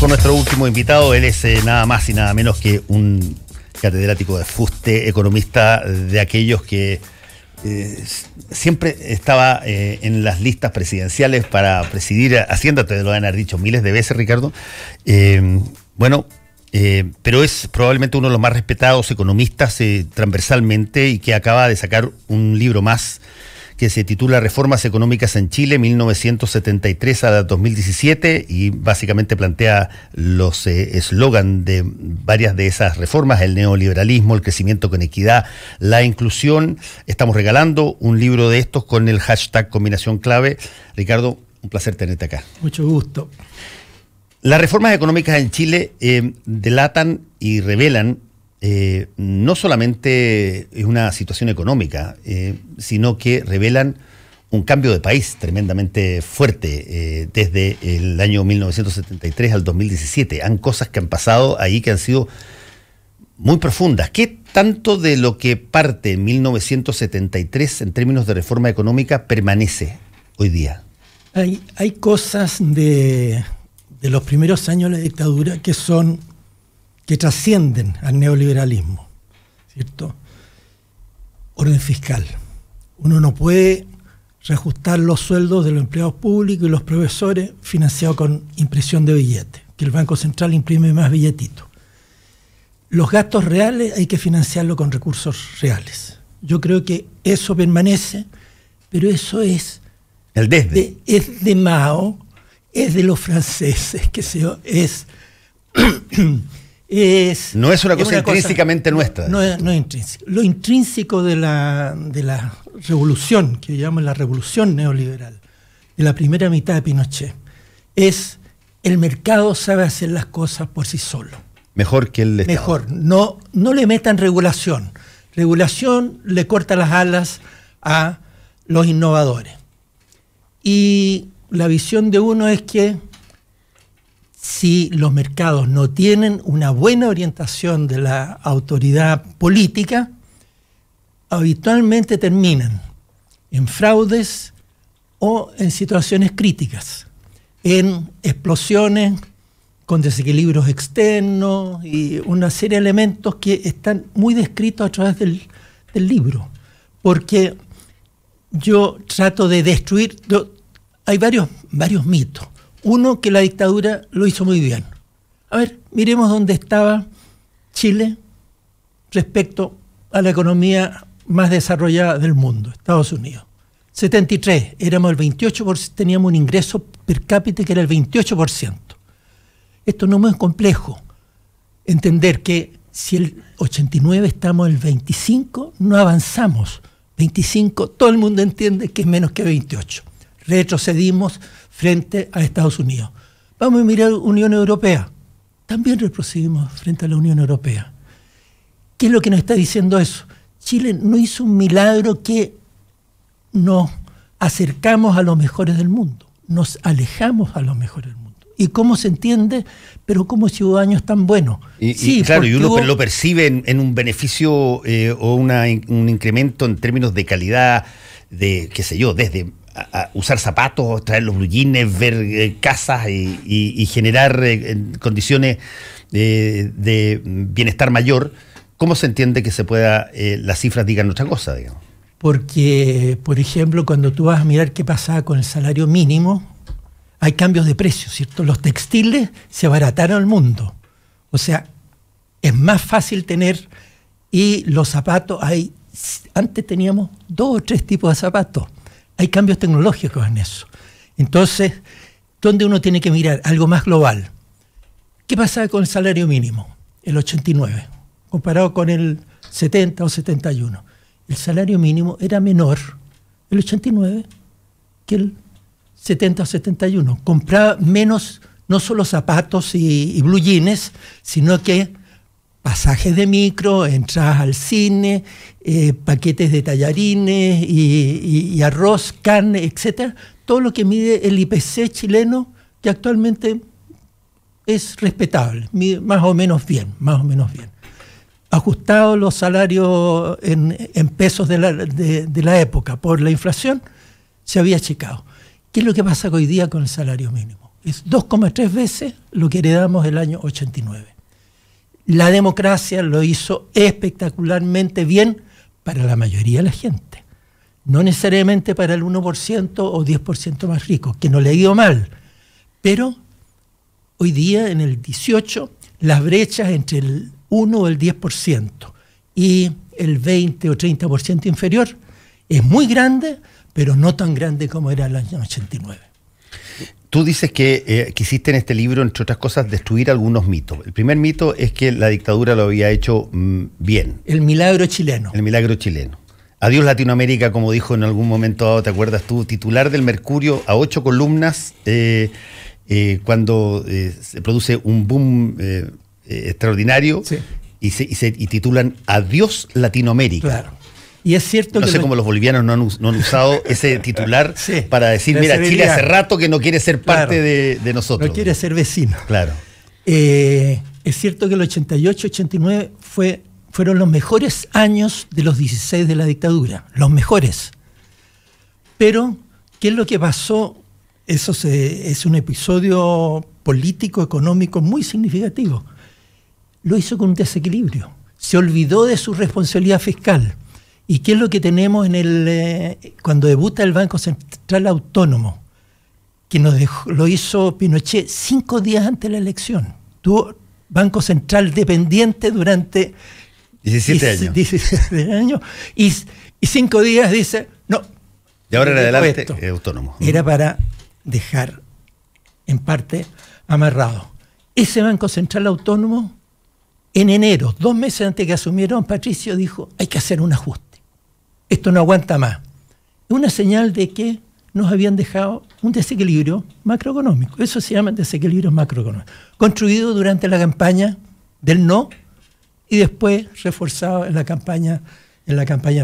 con nuestro último invitado. Él es nada más y nada menos que un catedrático de fuste, economista de aquellos que siempre estaba en las listas presidenciales para presidir Hacienda. Te lo van a haber dicho miles de veces, Ricardo. Pero es probablemente uno de los más respetados economistas transversalmente, y que acaba de sacar un libro más que se titula Reformas Económicas en Chile, 1973 a 2017, y básicamente plantea los eslogan de varias de esas reformas: el neoliberalismo, el crecimiento con equidad, la inclusión. Estamos regalando un libro de estos con el hashtag Combinación Clave. Ricardo, un placer tenerte acá. Mucho gusto. Las reformas económicas en Chile delatan y revelan no solamente una situación económica, sino que revelan un cambio de país tremendamente fuerte desde el año 1973 al 2017. Han cosas que han pasado ahí que han sido muy profundas. ¿Qué tanto de lo que parte en 1973 en términos de reforma económica permanece hoy día? Hay cosas de los primeros años de la dictadura que trascienden al neoliberalismo, ¿cierto? Orden fiscal. Uno no puede reajustar los sueldos de los empleados públicos y los profesores financiados con impresión de billetes, que el Banco Central imprime más billetitos. Los gastos reales hay que financiarlo con recursos reales. Yo creo que eso permanece, pero eso es el desde. Es de Mao, es de los franceses, que no es una cosa intrínsecamente nuestra. No es intrínseco. Lo intrínseco de la revolución, que llamamos la revolución neoliberal, de la primera mitad de Pinochet, es el mercado sabe hacer las cosas por sí solo. Mejor que el Estado. Mejor. No le metan regulación. Regulación le corta las alas a los innovadores. Y la visión de uno es que si los mercados no tienen una buena orientación de la autoridad política, habitualmente terminan en fraudes o en situaciones críticas, en explosiones con desequilibrios externos y una serie de elementos que están muy descritos a través del libro. Porque yo trato de destruir... Hay varios mitos. Uno, que la dictadura lo hizo muy bien. A ver, miremos dónde estaba Chile respecto a la economía más desarrollada del mundo, Estados Unidos. 73, éramos el 28%, teníamos un ingreso per cápita que era el 28%. Esto no es muy complejo. Entender que si el 89 estamos el 25, no avanzamos. 25, todo el mundo entiende que es menos que 28. Retrocedimos frente a Estados Unidos. Vamos a mirar Unión Europea. También retrocedimos frente a la Unión Europea. ¿Qué es lo que nos está diciendo eso? Chile no hizo un milagro que nos acercamos a los mejores del mundo. Nos alejamos a los mejores del mundo. ¿Y cómo se entiende? Pero como ciudadanos tan buenos. Y claro, y uno lo percibe en un beneficio o un incremento en términos de calidad, de, qué sé yo, desde a usar zapatos, traer los blue jeans, ver casas y generar condiciones de bienestar mayor. ¿Cómo se entiende que se pueda, las cifras digan otra cosa, digamos? Porque, por ejemplo, cuando tú vas a mirar qué pasaba con el salario mínimo, hay cambios de precios, ¿cierto? Los textiles se abarataron al mundo. O sea, es más fácil tener, y los zapatos, antes teníamos 2 o 3 tipos de zapatos. Hay cambios tecnológicos en eso. Entonces, ¿dónde uno tiene que mirar? Algo más global. ¿Qué pasaba con el salario mínimo? El 89, comparado con el 70 o 71. El salario mínimo era menor el 89 que el 70 o 71. Compraba menos, no solo zapatos y blue jeans, sino que pasajes de micro, entradas al cine, paquetes de tallarines y arroz, carne, etc. Todo lo que mide el IPC chileno, que actualmente es respetable, mide más o menos bien. Ajustados los salarios en pesos de la época por la inflación, se había achicado. ¿Qué es lo que pasa hoy día con el salario mínimo? Es 2,3 veces lo que heredamos el año 89. La democracia lo hizo espectacularmente bien para la mayoría de la gente. No necesariamente para el 1% o 10% más ricos, que no le ha ido mal. Pero hoy día, en el 18, las brechas entre el 1 o el 10% y el 20 o 30% inferior es muy grande, pero no tan grande como era el año 89. Tú dices que quisiste en este libro, entre otras cosas, destruir algunos mitos. El primer mito es que la dictadura lo había hecho bien. El milagro chileno. El milagro chileno. Adiós Latinoamérica, como dijo en algún momento dado, ¿te acuerdas tú? Titular del Mercurio a 8 columnas cuando se produce un boom extraordinario, sí. y titulan Adiós Latinoamérica. Claro. Y es cierto no que sé cómo los bolivianos no han usado ese titular sí, para decir, mira, Chile hace rato que no quiere ser parte de nosotros. No quiere ser vecino. Claro. Es cierto que el 88, 89 fueron los mejores años de los 16 de la dictadura, los mejores. Pero, ¿qué es lo que pasó? Eso es un episodio político, económico muy significativo. Lo hizo con un desequilibrio. Se olvidó de su responsabilidad fiscal. ¿Y qué es lo que tenemos cuando debuta el Banco Central Autónomo? Que lo hizo Pinochet 5 días antes de la elección. Tuvo Banco Central dependiente durante 17 años. Y 5 días dice, no. De ahora en adelante es autónomo. Era para dejar, en parte, amarrado. Ese Banco Central Autónomo, en enero, 2 meses antes que asumieron, Patricio dijo, hay que hacer un ajuste. Esto no aguanta más. Es una señal de que nos habían dejado un desequilibrio macroeconómico. Eso se llama desequilibrio macroeconómico. Construido durante la campaña del no y después reforzado en la campaña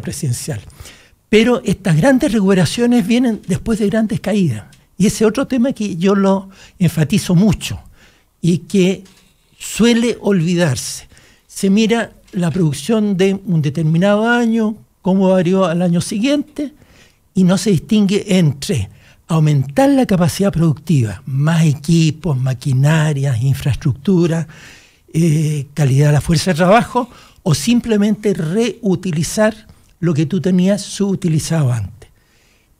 presidencial. Pero estas grandes recuperaciones vienen después de grandes caídas. Y ese otro tema que yo lo enfatizo mucho y que suele olvidarse. Se mira la producción de un determinado año, cómo varió al año siguiente, y no se distingue entre aumentar la capacidad productiva, más equipos, maquinarias, infraestructura, calidad de la fuerza de trabajo, o simplemente reutilizar lo que tú tenías subutilizado antes.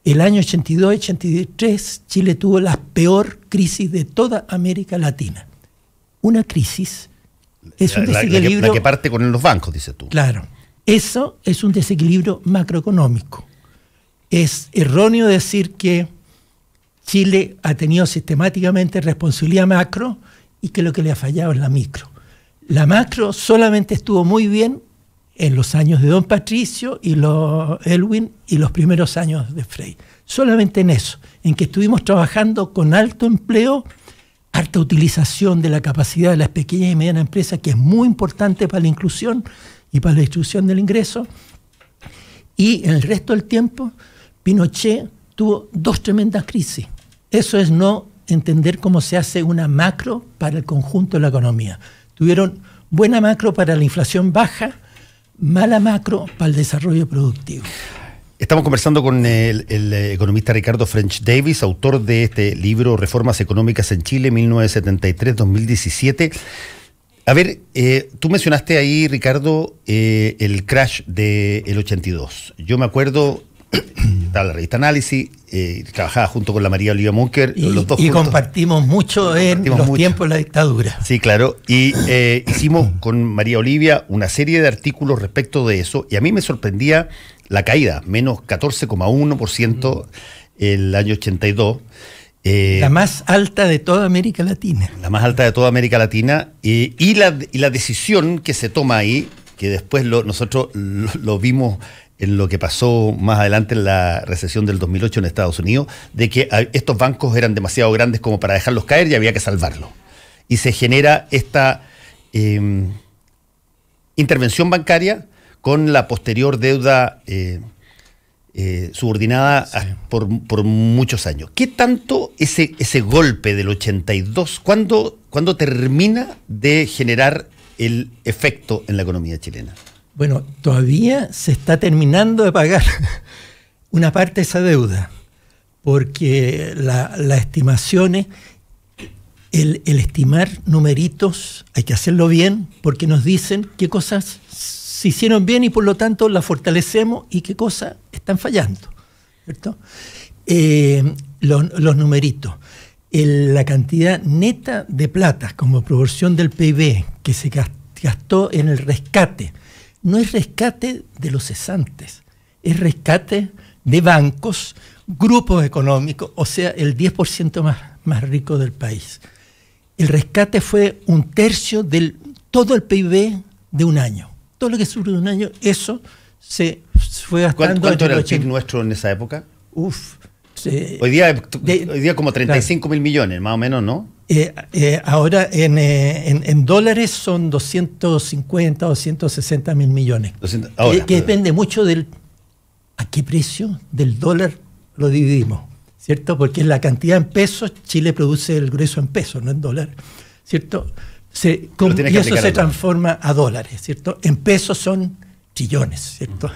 El año 82-83, Chile tuvo la peor crisis de toda América Latina. Una crisis es un desequilibrio... La que parte con los bancos, dices tú. Claro. Eso es un desequilibrio macroeconómico. Es erróneo decir que Chile ha tenido sistemáticamente responsabilidad macro y que lo que le ha fallado es la micro. La macro solamente estuvo muy bien en los años de Don Patricio y Elwin y los primeros años de Frei. Solamente en eso, en que estuvimos trabajando con alto empleo, alta utilización de la capacidad de las pequeñas y medianas empresas, que es muy importante para la inclusión y para la distribución del ingreso. Y en el resto del tiempo, Pinochet tuvo 2 tremendas crisis. Eso es no entender cómo se hace una macro para el conjunto de la economía. Tuvieron buena macro para la inflación baja, mala macro para el desarrollo productivo. Estamos conversando con el economista Ricardo French Davis, autor de este libro Reformas Económicas en Chile, 1973-2017. A ver, tú mencionaste ahí, Ricardo, el crash del 82. Yo me acuerdo, estaba la revista Análisis, trabajaba junto con la María Olivia Munker. Los dos juntos, compartimos mucho en los tiempos de la dictadura. Sí, claro. Y hicimos con María Olivia una serie de artículos respecto de eso. Y a mí me sorprendía la caída, menos 14,1% el año 82. La más alta de toda América Latina. La más alta de toda América Latina. Y la decisión que se toma ahí, que después nosotros lo vimos en lo que pasó más adelante en la recesión del 2008 en Estados Unidos, de que estos bancos eran demasiado grandes como para dejarlos caer y había que salvarlos. Y se genera esta intervención bancaria con la posterior deuda subordinada por muchos años. ¿Qué tanto ese golpe del 82, cuándo termina de generar el efecto en la economía chilena? Bueno, todavía se está terminando de pagar una parte de esa deuda, porque las estimaciones el estimar numeritos hay que hacerlo bien porque nos dicen qué cosas se hicieron bien y por lo tanto las fortalecemos y qué cosas están fallando, ¿cierto? Los numeritos. La cantidad neta de plata como proporción del PIB que se gastó en el rescate, no es rescate de los cesantes, es rescate de bancos, grupos económicos, o sea, el 10% más rico del país. El rescate fue 1/3 de todo el PIB de un año. Todo lo que surgió de un año, eso se fue gastando. ¿Cuánto era el PIB nuestro en esa época? Hoy día como 35.000 millones, más o menos, ¿no? Ahora en dólares son 250 o 260 mil millones. Que depende mucho a qué precio del dólar lo dividimos, ¿cierto? Porque la cantidad en pesos, Chile produce el grueso en pesos, no en dólares, ¿cierto? Y eso se transforma a dólares, ¿cierto? En pesos son trillones, ¿cierto?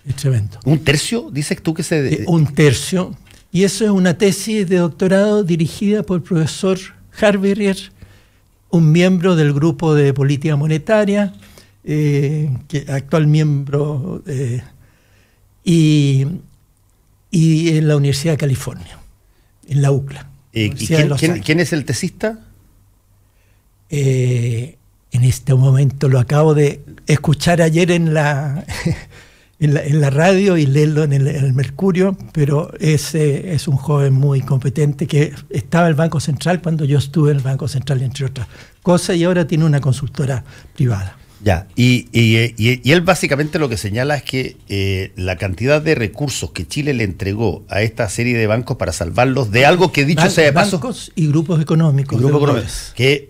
Es tremendo. ¿1/3 dices tú que se...? 1/3. Y eso es una tesis de doctorado dirigida por el profesor Harberger, un miembro del grupo de política monetaria, que actual miembro, y en la Universidad de California, en la UCLA. ¿Quién es el tesista? En este momento lo acabo de escuchar ayer en la radio y leerlo en el Mercurio, pero es un joven muy competente que estaba en el Banco Central cuando yo estuve en el Banco Central, entre otras cosas, y ahora tiene una consultora privada. Ya, y él básicamente lo que señala es que la cantidad de recursos que Chile le entregó a esta serie de bancos para salvarlos de algo que dicho sea de paso... Bancos y grupos económicos. Que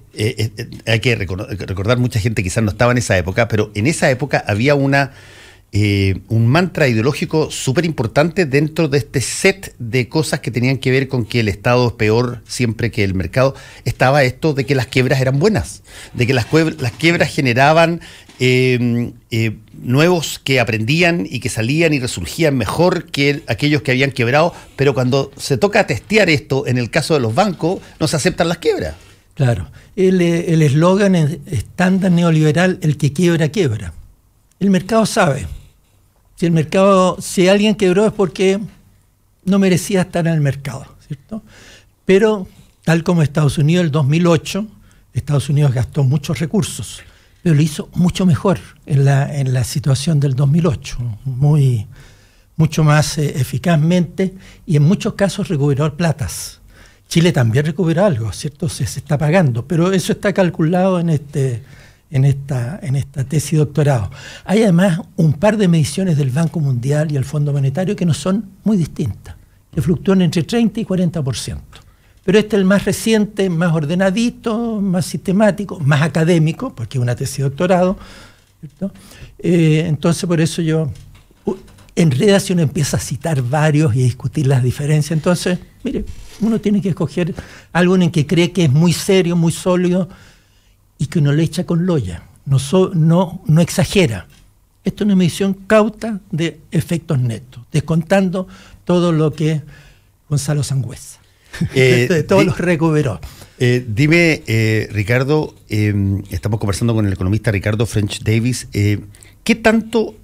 hay que recordar, mucha gente quizás no estaba en esa época, pero en esa época había un mantra ideológico súper importante dentro de este set de cosas que tenían que ver con que el Estado es peor siempre que el mercado. Estaba esto de que las quiebras eran buenas, de que las quiebras generaban nuevos que aprendían y que salían y resurgían mejor que aquellos que habían quebrado, pero cuando se toca testear esto, en el caso de los bancos, no se aceptan las quiebras. Claro, el eslogan estándar neoliberal, el que quiebra, quiebra. El mercado sabe. Si alguien quebró es porque no merecía estar en el mercado, ¿cierto? Pero, tal como Estados Unidos, el 2008, Estados Unidos gastó muchos recursos, pero lo hizo mucho mejor en la situación del 2008, mucho más eficazmente, y en muchos casos recuperó platas. Chile también recuperó algo, ¿cierto? Se está pagando, pero eso está calculado en esta tesis de doctorado. Hay además un par de mediciones del Banco Mundial y el Fondo Monetario que no son muy distintas, que fluctúan entre 30 y 40%. Pero este es el más reciente, más ordenadito, más sistemático, más académico, porque es una tesis de doctorado, ¿cierto? Entonces por eso yo enreda si uno empieza a citar varios y a discutir las diferencias. Entonces, mire, uno tiene que escoger algo en que cree que es muy serio, muy sólido, y que uno le echa con loya, no exagera. Esto es una medición cauta de efectos netos, descontando todo lo que Gonzalo Sangüesa, todos los recuperó. Dime, Ricardo, estamos conversando con el economista Ricardo French Davis, ¿qué tanto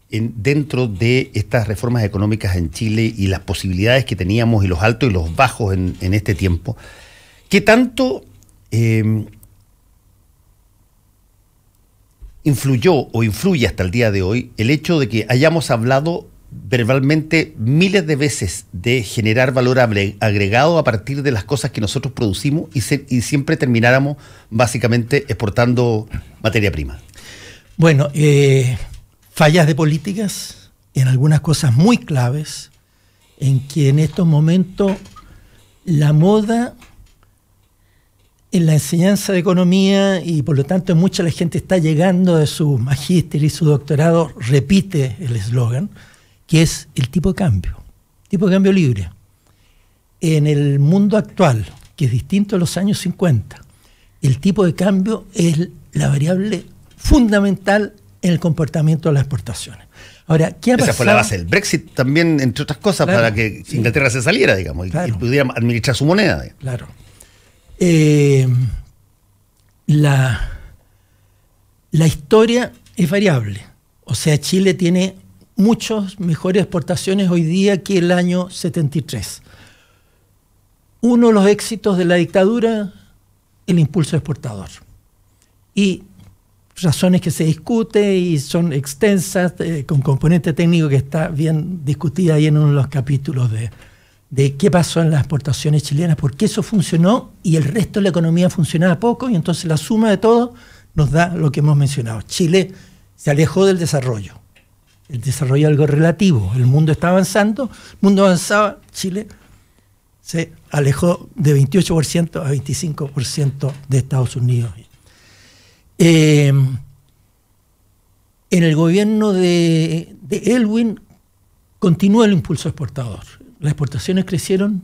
dentro de estas reformas económicas en Chile y las posibilidades que teníamos y los altos y los bajos en este tiempo, qué tanto influyó o influye hasta el día de hoy el hecho de que hayamos hablado verbalmente miles de veces de generar valor agregado a partir de las cosas que nosotros producimos y siempre termináramos básicamente exportando materia prima? Bueno, fallas de políticas en algunas cosas muy claves, en que en estos momentos la moda en la enseñanza de economía, y por lo tanto mucha la gente está llegando de su magíster y su doctorado, repite el eslogan, que es el tipo de cambio libre. En el mundo actual, que es distinto a los años 50, el tipo de cambio es la variable fundamental en el comportamiento de las exportaciones. Ahora, ¿qué ha pasado? Esa fue la base del Brexit también, entre otras cosas, claro, para que Inglaterra se saliera, digamos, claro, y pudiera administrar su moneda. Claro. La historia es variable. O sea, Chile tiene muchas mejores exportaciones hoy día que el año 73. Uno de los éxitos de la dictadura, el impulso exportador. Y razones que se discuten y son extensas, con componente técnico que está bien discutida ahí en uno de los capítulos de qué pasó en las exportaciones chilenas, por qué eso funcionó y el resto de la economía funcionaba poco, y entonces la suma de todo nos da lo que hemos mencionado. Chile se alejó del desarrollo. El desarrollo es algo relativo. El mundo está avanzando, el mundo avanzaba, Chile se alejó de 28% a 25% de Estados Unidos. En el gobierno de Aylwin continuó el impulso exportador. Las exportaciones crecieron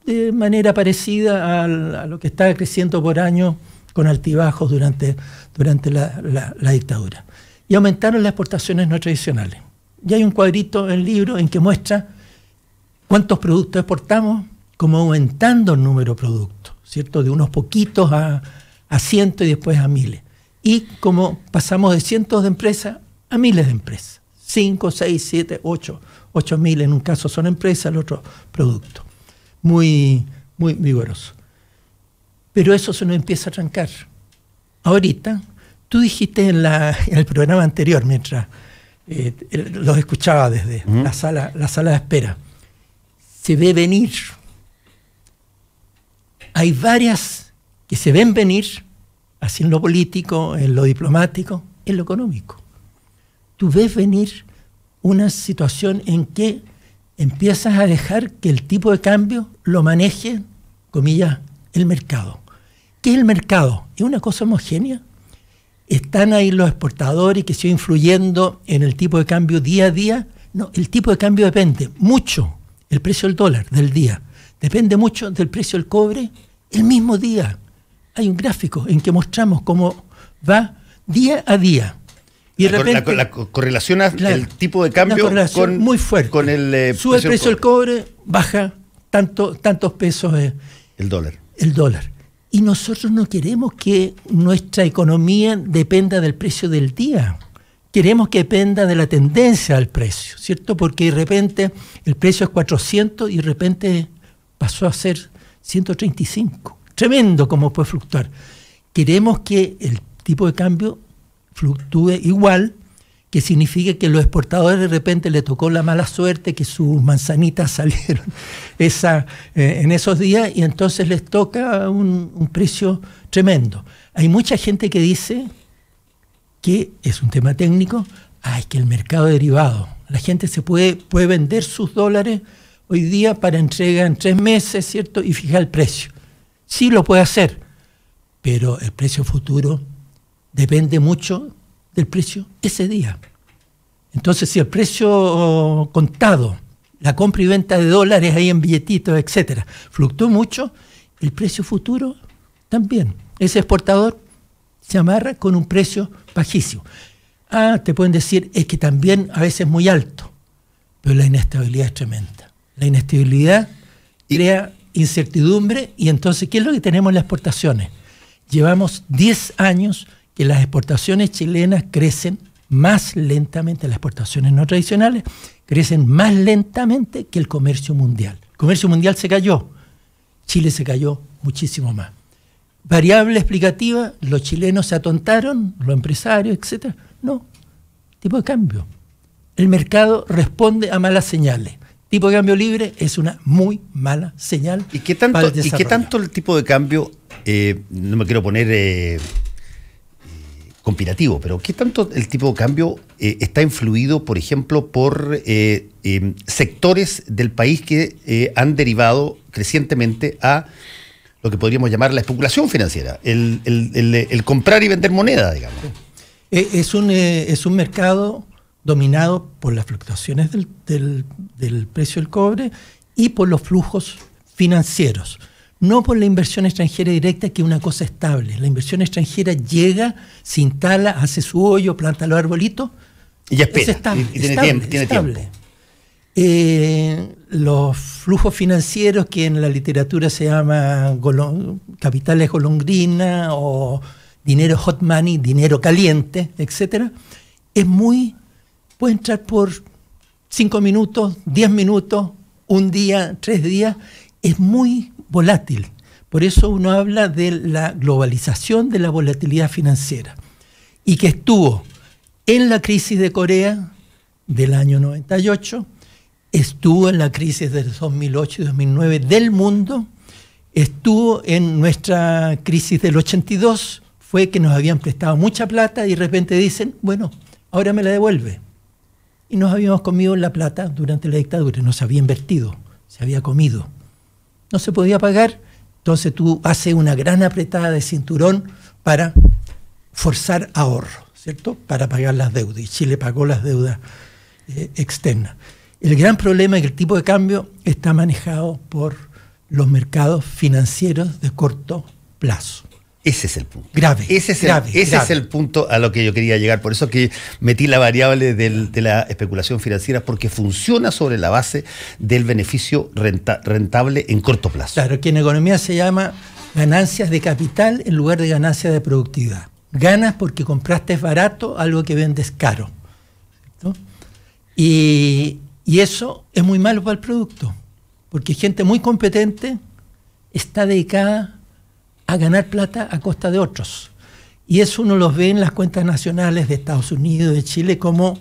de manera parecida a lo que estaba creciendo por año, con altibajos durante la dictadura. Y aumentaron las exportaciones no tradicionales. Y hay un cuadrito en el libro en que muestra cuántos productos exportamos, como aumentando el número de productos, ¿cierto? De unos poquitos a cientos y después a miles. Y como pasamos de cientos de empresas a miles de empresas. 5, 6, 7, 8 mil en un caso son empresas, el otro producto. Muy vigoroso. Pero eso se nos empieza a trancar. Ahorita, tú dijiste en el programa anterior, mientras los escuchaba desde la sala de espera, se ve venir. Hay varias que se ven venir, así en lo político, en lo diplomático, en lo económico. Tú ves venir una situación en que empiezas a dejar que el tipo de cambio lo maneje, comillas, el mercado. ¿Qué es el mercado? ¿Es una cosa homogénea? ¿Están ahí los exportadores que siguen influyendo en el tipo de cambio día a día? No, el tipo de cambio depende mucho, el precio del dólar del día, depende mucho del precio del cobre el mismo día. Hay un gráfico en que mostramos cómo va día a día. Y de repente, la correlación el tipo de cambio con, muy fuerte. Con el sube el precio del cobre, baja tantos pesos el dólar. Y nosotros no queremos que nuestra economía dependa del precio del día. Queremos que dependa de la tendencia del precio, ¿cierto? Porque de repente el precio es 400 y de repente pasó a ser 135. Tremendo cómo puede fluctuar. Queremos que el tipo de cambio fluctúe igual, que significa que los exportadores de repente le tocó la mala suerte que sus manzanitas salieron en esos días y entonces les toca un precio tremendo. Hay mucha gente que dice que es un tema técnico, que el mercado derivado, la gente se puede vender sus dólares hoy día para entrega en 3 meses, ¿cierto? Y fijar el precio. Sí lo puede hacer, pero el precio futuro depende mucho del precio ese día. Entonces, si el precio contado, la compra y venta de dólares ahí en billetitos, etcétera, fluctúa mucho, el precio futuro también. Ese exportador se amarra con un precio bajísimo. Te pueden decir, es que también a veces es muy alto, pero la inestabilidad es tremenda. La inestabilidad crea incertidumbre y entonces, ¿qué es lo que tenemos en las exportaciones? Llevamos 10 años que las exportaciones chilenas crecen más lentamente, las exportaciones no tradicionales crecen más lentamente que el comercio mundial. El comercio mundial se cayó, Chile se cayó muchísimo más. Variable explicativa, los chilenos se atontaron, los empresarios, etc. No, tipo de cambio. El mercado responde a malas señales. Tipo de cambio libre es una muy mala señal. ¿Y qué tanto el tipo de cambio, no me quiero poner conspirativo, pero qué tanto el tipo de cambio está influido, por ejemplo, por sectores del país que han derivado crecientemente a lo que podríamos llamar la especulación financiera, el comprar y vender moneda, digamos? Es un mercado dominado por las fluctuaciones del precio del cobre y por los flujos financieros, no por la inversión extranjera directa, que es una cosa estable. La inversión extranjera llega, se instala, hace su hoyo, planta los arbolitos, y ya espera, es estable, y tiene estable. tiempo. Los flujos financieros, que en la literatura se llama capitales golondrina o dinero hot money, dinero caliente, etcétera, puede entrar por 5 minutos, 10 minutos, un día, 3 días, es muy volátil. Por eso uno habla de la globalización de la volatilidad financiera, y que estuvo en la crisis de Corea del año 98, estuvo en la crisis del 2008 y 2009 del mundo, estuvo en nuestra crisis del 82, fue que nos habían prestado mucha plata y de repente dicen, bueno, ahora me la devuelve. Y nos habíamos comido la plata durante la dictadura, no se había invertido, se había comido. No se podía pagar, entonces tú haces una gran apretada de cinturón para forzar ahorro, ¿cierto? Para pagar las deudas. Y Chile pagó las deudas externas. El gran problema es que el tipo de cambio está manejado por los mercados financieros de corto plazo. Ese es el punto. Ese es el punto a lo que yo quería llegar. Por eso que metí la variable de la especulación financiera, porque funciona sobre la base del beneficio rentable en corto plazo. Claro, que en economía se llama ganancias de capital en lugar de ganancias de productividad. Ganas porque compraste barato algo que vendes caro, ¿cierto? Y eso es muy malo para el producto, porque gente muy competente está dedicada a ganar plata a costa de otros. Y eso uno los ve en las cuentas nacionales de Estados Unidos, de Chile, como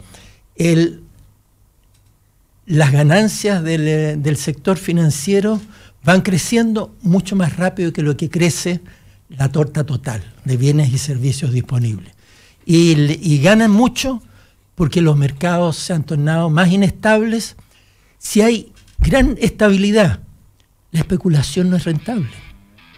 las ganancias del sector financiero van creciendo mucho más rápido que lo que crece la torta total de bienes y servicios disponibles. Y ganan mucho porque los mercados se han tornado más inestables. Si hay gran estabilidad, la especulación no es rentable.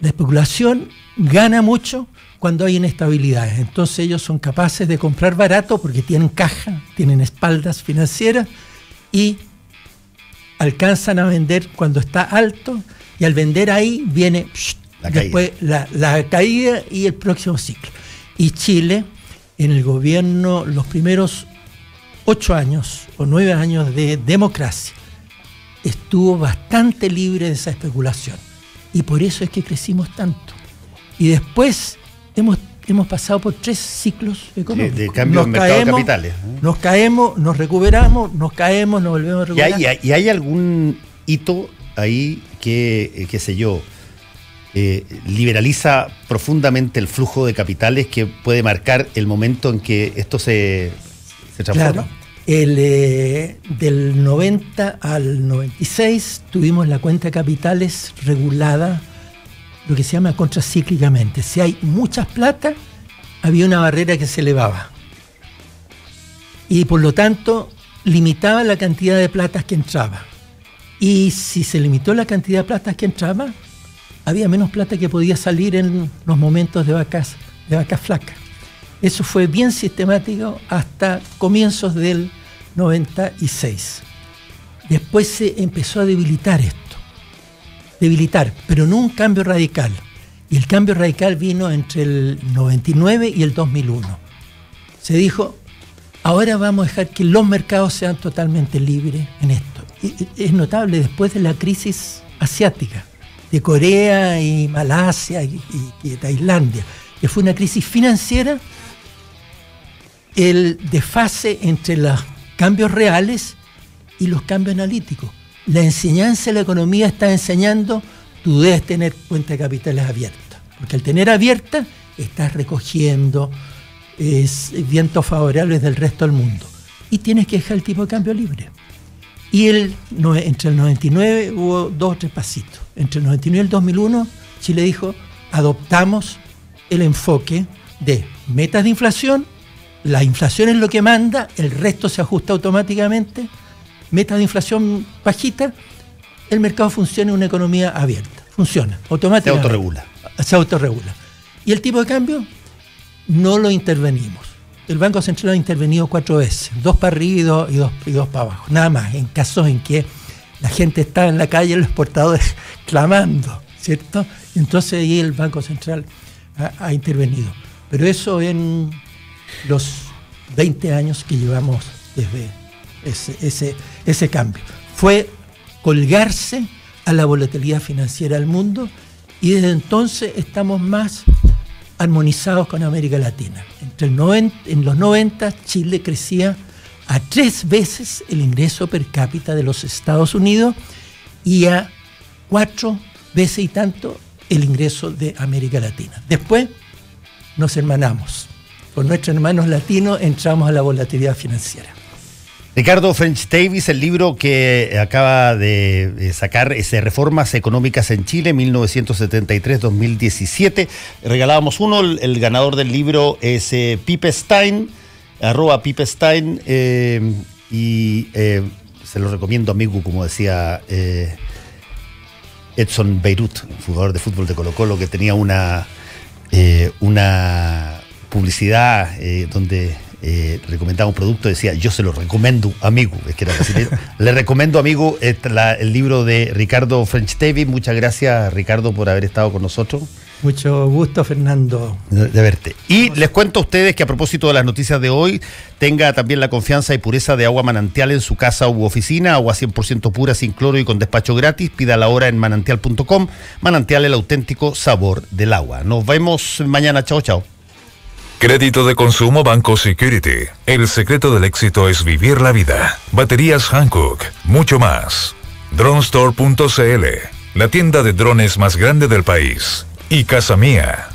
La especulación gana mucho cuando hay inestabilidades. Entonces ellos son capaces de comprar barato porque tienen caja, tienen espaldas financieras y alcanzan a vender cuando está alto, y al vender ahí viene después la caída y el próximo ciclo. Y Chile, en el gobierno, los primeros 8 años o 9 años de democracia, estuvo bastante libre de esa especulación. Y por eso es que crecimos tanto. Y después hemos pasado por 3 ciclos económicos. De cambio en mercado de capitales. Nos caemos, nos recuperamos, nos caemos, nos volvemos a recuperar. ¿Y hay algún hito ahí que, qué sé yo, liberaliza profundamente el flujo de capitales, que puede marcar el momento en que esto se transforma? Claro. Del 90 al 96 tuvimos la cuenta de capitales regulada, lo que se llama contracíclicamente. Si hay muchas plata, había una barrera que se elevaba. Y por lo tanto, limitaba la cantidad de platas que entraba. Y si se limitó la cantidad de platas que entraba, había menos plata que podía salir en los momentos de vacas flacas. Eso fue bien sistemático hasta comienzos del 96. Después se empezó a debilitar esto, pero no un cambio radical. Y el cambio radical vino entre el 99 y el 2001. Se dijo, ahora vamos a dejar que los mercados sean totalmente libres en esto. Y es notable, después de la crisis asiática, de Corea y Malasia y de Tailandia, que fue una crisis financiera, el desfase entre los cambios reales y los cambios analíticos. La enseñanza de la economía está enseñando, tú debes tener cuenta de capitales abierta, porque al tener abierta estás recogiendo vientos favorables del resto del mundo y tienes que dejar el tipo de cambio libre. Y entre el 99 hubo 2 o 3 pasitos. Entre el 99 y el 2001 Chile dijo, adoptamos el enfoque de metas de inflación. La inflación es lo que manda, el resto se ajusta automáticamente. Metas de inflación bajita, el mercado funciona en una economía abierta. Funciona automáticamente. Se autorregula. Y el tipo de cambio no lo intervenimos. El Banco Central ha intervenido 4 veces, 2 para arriba y dos para abajo. Nada más, en casos en que la gente está en la calle, los exportadores clamando, ¿cierto? Entonces ahí el Banco Central ha intervenido. Pero eso en los 20 años que llevamos desde ese cambio. fue colgarse a la volatilidad financiera del mundo, y desde entonces estamos más armonizados con América Latina. En los 90 Chile crecía a 3 veces el ingreso per cápita de los Estados Unidos y a 4 veces y tanto el ingreso de América Latina. Después nos hermanamos. Con nuestros hermanos latinos entramos a la volatilidad financiera. Ricardo French Davis, el libro que acaba de sacar es Reformas Económicas en Chile, 1973-2017. Regalábamos uno, el ganador del libro es Pipe Stein, @Pipe Stein, y se lo recomiendo, amigo, como decía Edson Beirut, jugador de fútbol de Colo-Colo, que tenía una publicidad donde recomendaba un producto, decía: yo se lo recomiendo, amigo. Es que era brasileño. Le recomiendo, amigo, el libro de Ricardo French Davis. Muchas gracias, Ricardo, por haber estado con nosotros. Mucho gusto, Fernando, de verte. Y les cuento a ustedes que, a propósito de las noticias de hoy, tenga también la confianza y pureza de agua Manantial en su casa u oficina. Agua 100% pura, sin cloro y con despacho gratis. Pídala ahora en manantial.com. Manantial, el auténtico sabor del agua. Nos vemos mañana. Chao, chao. Crédito de consumo Banco Security. El secreto del éxito es vivir la vida. Baterías Hankook, mucho más. Dronestore.cl, la tienda de drones más grande del país. Y Casa Mía.